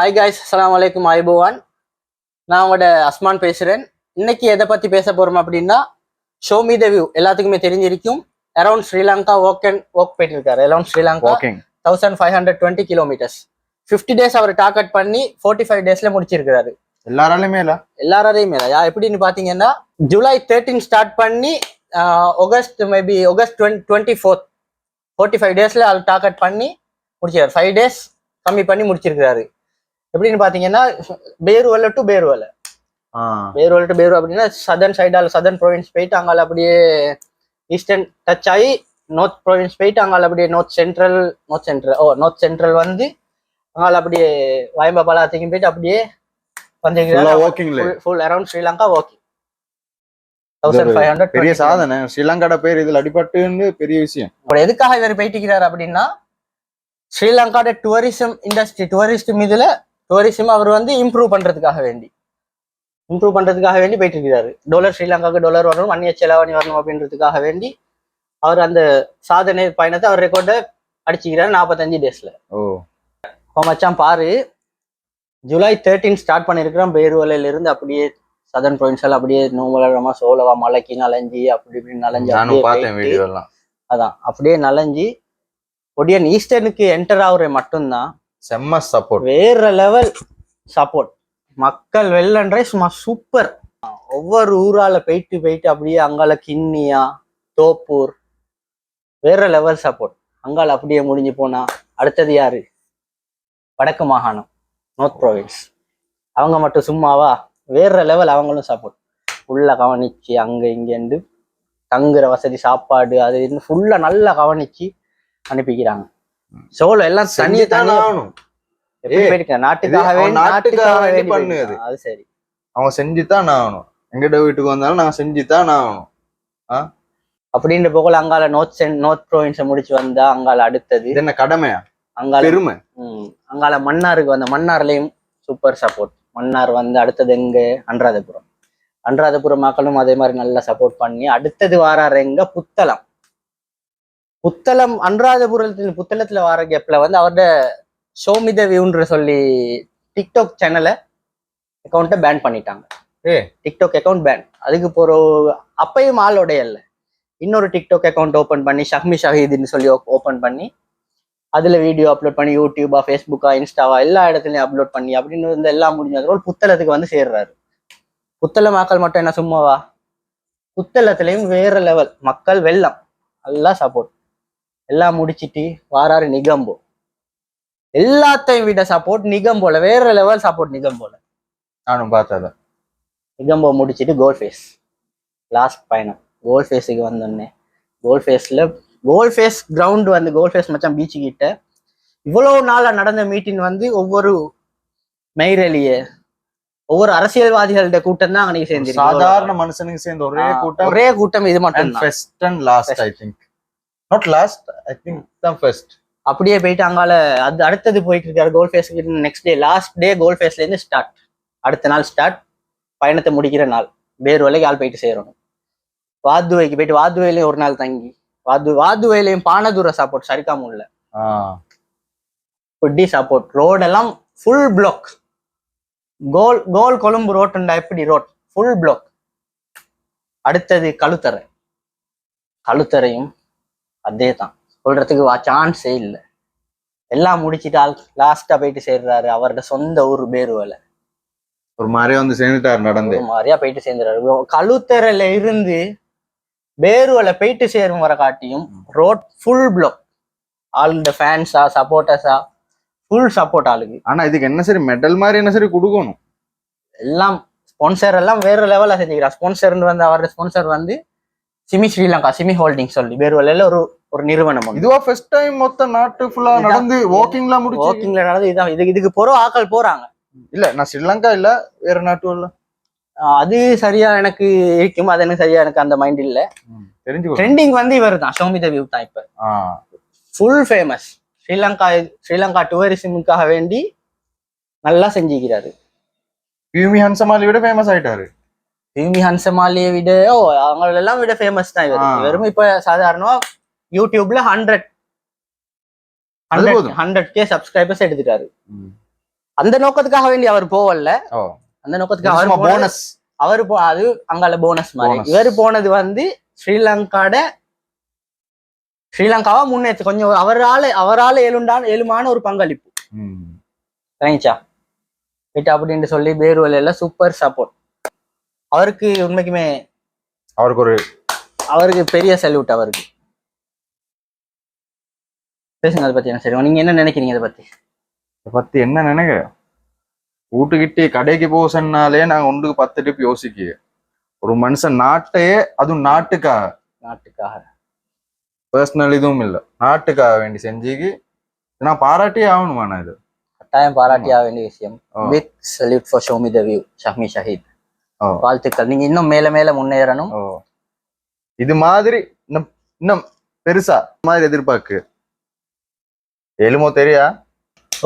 Hi guys, அஸ்ஸலாமு அலைக்கும் ஐபுவான். நான் உங்களோட அஸ்மான் பேசுகிறேன். இன்னைக்கு எதை பற்றி பேச போகிறோம் அப்படின்னா, ஷோ மீ த வியூ எல்லாத்துக்குமே தெரிஞ்சிருக்கும். அரௌண்ட் ஸ்ரீலங்கா ஒர்க் போயிட்டு இருக்காரு. அரௌண்ட் ஸ்ரீலங்கா 1520 கிலோமீட்டர்ஸ் 50 டேஸ் அவர் டார்கெட் பண்ணி 45 டேஸ்ல முடிச்சிருக்கிறாரு. எல்லாராலையுமே எப்படின்னு பாத்தீங்கன்னா, ஜூலை 13 ஸ்டார்ட் பண்ணி ஆகஸ்ட் 24 45 டேஸ்ல அவர் டார்கெட் பண்ணி முடிச்சிருக்காரு. 5 டேஸ் கம்மி பண்ணி முடிச்சிருக்கிறாரு. எப்படின்னு பாத்தீங்கன்னா, பேருவலை டு பேருவலை அப்படின்னா சதர்ன் சைடால சதர்ன் ப்ரொவின்ஸ் போயிட்டு அங்கால அப்படியே ஈஸ்டர்ன் டச் ஆகி நார்த் ப்ரொவின்ஸ் போயிட்டு அங்கால அப்படியே நார்த் சென்ட்ரல் வந்து அங்கால அப்படியே வயம்பா பலாத்தையும் போயிட்டு அப்படியே ஃபுல் அரௌண்ட் ஸ்ரீலங்கா வாக்கிங். 1500 பெரிய சாதனை. ஸ்ரீலங்காட பேர் இதுல அடிபட்டு பெரிய விஷயம். எதுக்காக இவர் போயிட்டு அப்படின்னா, ஸ்ரீலங்காட டூரிசம் இண்டஸ்ட்ரி டூரிசம் அவர் வந்து இம்ப்ரூவ் பண்றதுக்காக வேண்டி போயிட்டு இருக்கிறாரு. டாலர் ஸ்ரீலங்காவுக்கு டாலர் வரணும், அந்நிய செலவணி வரணும் அப்படின்றதுக்காக வேண்டி அவர் அந்த சாதனை பயணத்தை அவர் ரெக்கார்டை அடிச்சுக்கிறாரு 45 டேஸ்ல. மச்சான் பாரு, ஜூலை 13 ஸ்டார்ட் பண்ணிருக்கிறோம். பேருவலையில இருந்து அப்படியே சதர்ன் ப்ரொவின்ஸில் அப்படியே நோமலமா சோலவா மலைக்கு நலஞ்சி அப்படி இப்படி நலஞ்சி அதான் அப்படியே நலஞ்சி ஒடியன் ஈஸ்டர்னுக்கு என்டர் ஆகுற மட்டும்தான் செம்ம சப்போர்ட், வேற லெவல் சப்போர்ட். மக்கள் வெள்ளன்றை சும்மா சூப்பர். ஒவ்வொரு ஊரால போயிட்டு அப்படியே அங்கால கிண்ணியா தோப்பூர் வேற லெவல் சப்போர்ட். அங்கால அப்படியே முடிஞ்சு போனா அடுத்தது யாரு? வடக்கு மாகாணம் நார்த் ப்ரொவின்ஸ். அவங்க மட்டும் சும்மாவா, வேற லெவல். அவங்களும் சப்போர்ட் ஃபுல்லா கவனிச்சு அங்க இங்கேண்டு தங்குற வசதி சாப்பாடு அது இன்னும் ஃபுல்லா நல்லா கவனிச்சு அனுப்பிக்கிறாங்க. சோலோ எல்லாம் தனியா ஆகணும். நாட்டுக்காக பண்ணுது. அது சரி, அவங்க செஞ்சுதான் ஆகணும். எங்கிட்ட வீட்டுக்கு வந்தாலும் நான் செஞ்சுதான் ஆகணும் அப்படின்ற போகல. அங்கால நார்த் ப்ரொவின்ஸை முடிச்சு வந்தா அங்கால அடுத்தது என்ன கடமையா அங்கால பெருமை. அங்கால மன்னாருக்கு வந்த மன்னார்லயும் சூப்பர் சப்போர்ட். மன்னார் வந்து அடுத்தது எங்க? அன்றாதபுரம் மக்களும் அதே மாதிரி நல்லா சப்போர்ட் பண்ணி அடுத்தது வாராரு எங்க? புத்தளம் புத்தளத்துல வார கேப்ல வந்து அவரோட ஷோ மீ த வியூன்ற சொல்லி டிக்டாக் சேனலை அக்கௌண்ட்டை பேன் பண்ணிட்டாங்க. TikTok account ban. அதுக்கு போற அப்பயும் ஆளோடைய இல்லை, இன்னொரு டிக்டாக் அக்கௌண்ட் ஓப்பன் பண்ணி ஷஹ்மி ஷஹீதுன்னு சொல்லி ஓப்பன் பண்ணி அதுல வீடியோ அப்லோட் பண்ணி யூடியூபா ஃபேஸ்புக்கா இன்ஸ்டாவா எல்லா இடத்துலயும் அப்லோட் பண்ணி அப்படின்னு எல்லாம் முடிஞ்சதுக்கு புத்தளத்துக்கு வந்து சேர்றாரு. புத்தள மக்கள் மட்டும் என்ன சும்மாவா, புத்தளத்துலயும் வேற லெவல் மக்கள் வெள்ளம் நல்லா சப்போர்ட். எல்லாம் முடிச்சிட்டு வாராரு நிகம்போ. எல்லாத்தையும் விட சப்போர்ட் நிகம்போல, வேற லெவல் சப்போர்ட் நிகம்போல. நானும் பார்த்தேன். நிகம்போ முடிச்சிட்டு கோல்ஃபேஸ் லாஸ்ட் பயணம். கோல்ஃபேஸுக்கு வந்தோடனே கோல்ஃபேஸ் கிரவுண்ட் வந்து கோல்ஃபேஸ் மச்சான் பீச்சு கிட்ட இவ்வளவு நாளா நடந்த மீட்டிங் வந்து ஒவ்வொரு மெய்ரலிய ஒவ்வொரு அரசியல்வாதிகளோட கூட்டம் தான் அன்னைக்கு சேர்ந்து, சாதாரண மனுஷனுக்கு சேர்ந்து ஒரே கூட்டம். இது மட்டும் அப்படியே போயிட்டு அங்கால அது அடுத்தது போயிட்டு இருக்காரு கோல்ஃபேஸுக்கு. நெக்ஸ்ட் டே லாஸ்ட் டே கோல்ஃபேஸ்ல இருந்து ஸ்டார்ட். அடுத்த நாள் ஸ்டார்ட், பயணத்தை முடிக்கிற நாள். பேருவலைக்கு ஆள் போயிட்டு சேரணும். வாத்துவைக்கு போயிட்டு வாத்துவையிலையும் ஒரு நாள் தங்கி வாத்துவையிலையும் பானதூர சப்போர்ட் சரிக்காமல்ல குட்டி சப்போர்ட். ரோடெல்லாம் ஃபுல் பிளாக். கோல் கொழும்பு ரோட்டுண்டா எப்படி ரோட் ஃபுல் பிளாக். அடுத்தது கழுத்தரையும் அதே தான், சொல்றதுக்கு சான்ஸே இல்லை. எல்லாம் முடிச்சுட்டு ஆள் லாஸ்டா போயிட்டு சேர்றாரு அவரோட சொந்த ஊர் பேருவலை. ஒரு மாதிரியா வந்து சேர்ந்துட்டாரு, நடந்து ஒரு மாதிரியா போயிட்டு சேர்ந்துறாரு. கழுத்தரையில இருந்து பேருவலை போயிட்டு சேரும் வர காட்டியும் ரோட் ஃபுல் பிளாக். ஆளுடைய ஃபேன்ஸா சப்போர்ட்டர்ஸா ஃபுல் சப்போர்ட் ஆளுக்கு. ஆனா இதுக்கு என்ன சரி மெடல் மாதிரி என்ன சரி கொடுக்கணும். எல்லாம் ஸ்பான்சர் எல்லாம் வேற லெவலா செஞ்சுக்கிறார். ஸ்பான்சர் வந்து அவரோட ஸ்பான்சர் வந்து சிமி ஸ்ரீலங்கா சிமி ஹோல்டிங் சொல்லி பேருவலையில ஒரு நிறுவனம். இதுவா ஃபர்ஸ்ட் டைம் மொத்த நாட்டு ஃபுல்லா நடந்து வாக்கிங்ல நடந்து இதான் இதுக்கு போற ஆக்கள் போறாங்க. இல்ல நான் ஸ்ரீலங்கா இல்ல வேற நாட்டு இல்ல, அது சரியா எனக்கு இருக்கும். அது எனக்கு சரியா எனக்கு அந்த மைண்ட் இல்ல. ட்ரெண்டிங் வந்து இவர் தான், ஷோ மீ த வியூ தான். இப்ப ஃபுல் ஃபேமஸ். ஸ்ரீலங்கா டூரிசமுக்காக வேண்டி நல்லா செஞ்சுக்கிறாரு. பியூமி ஹன்சமாலியை விட ஃபேமஸ் ஆயிட்டாரு. பியூமி ஹன்சமாலியை விட அவங்களெல்லாம் விட ஃபேமஸ் தான் இவர். இவரும் இப்ப சாதாரணமா யூடியூப்ல 100K சப்ஸ்கிரைபர்ஸ் எடுத்துட்டாரு. அந்த நோக்கத்துக்காக வேண்டி அவர் போவல்ல, ஓ அந்த நோக்கத்துக்கு அவர் போனஸ். அவரு அது அங்கால போனஸ் மாதிரி. Bonus. இவர் போனது வந்து ஸ்ரீலங்காவை முன்னேற்று கொஞ்சம் அவரால ஏழுமான ஒரு பங்களிப்பு சரிங்களா அப்படின்னு சொல்லி பேர்வலையில சூப்பர் சப்போர்ட். அவருக்கு உண்மைக்குமே அவருக்கு பெரிய சல்யூட். அவருக்கு பேசுங்க அதை பத்தி. என்ன சரி, நீங்க என்ன நினைக்கிறீங்க இதை பத்தி? என்ன நினைக்க, வீட்டுக்கிட்டே கடைக்கு போக சொன்னாலே நாங்க 1க்கு 10 டிப் யோசிக்க. ஒரு மனுஷன் நாட்டையே, அதுவும் நாட்டுக்காக பர்சனல் இதுவும் இல்ல, நாட்டுக்காக வேண்டி செஞ்சுக்கு நான் பாராட்டியே ஆகணுமாண்ணா. இது கட்டாயம் பாராட்டியாக வேண்டிய விஷயம். Big salute for show me the view Shahmi Shaheed. வாழ்த்துக்கள், நீங்க இன்னும் மேல மேல முன்னேறணும். இது மாதிரி இன்னும் பெருசா மாதிரி எதிர்பார்க்கு எழுமோ தெரியா.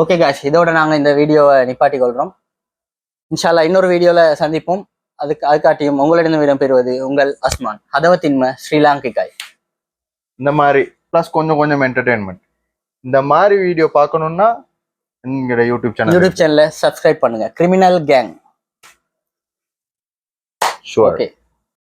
ஓகே காஷ், இதோட நாங்க இந்த வீடியோவை நிப்பாட்டி கொள்றோம். இன்ஷால்லா இன்னொரு வீடியோல சந்திப்போம். அதுக்காட்டியும் உங்களிடம் இடம்பெறுவது உங்கள் அஸ்மான். ஹதவத்தின்மை ஸ்ரீலங்கிக்காய். இந்த மாதிரி பிளஸ் கொஞ்சம் என்டர்டெயின்மெண்ட் இந்த மாதிரி வீடியோ பார்க்கணும்னா எங்களோட யூடியூப் சேனல்ல சப்ஸ்கிரைப் பண்ணுங்க. Criminal gang. ஷூர். ஓகே.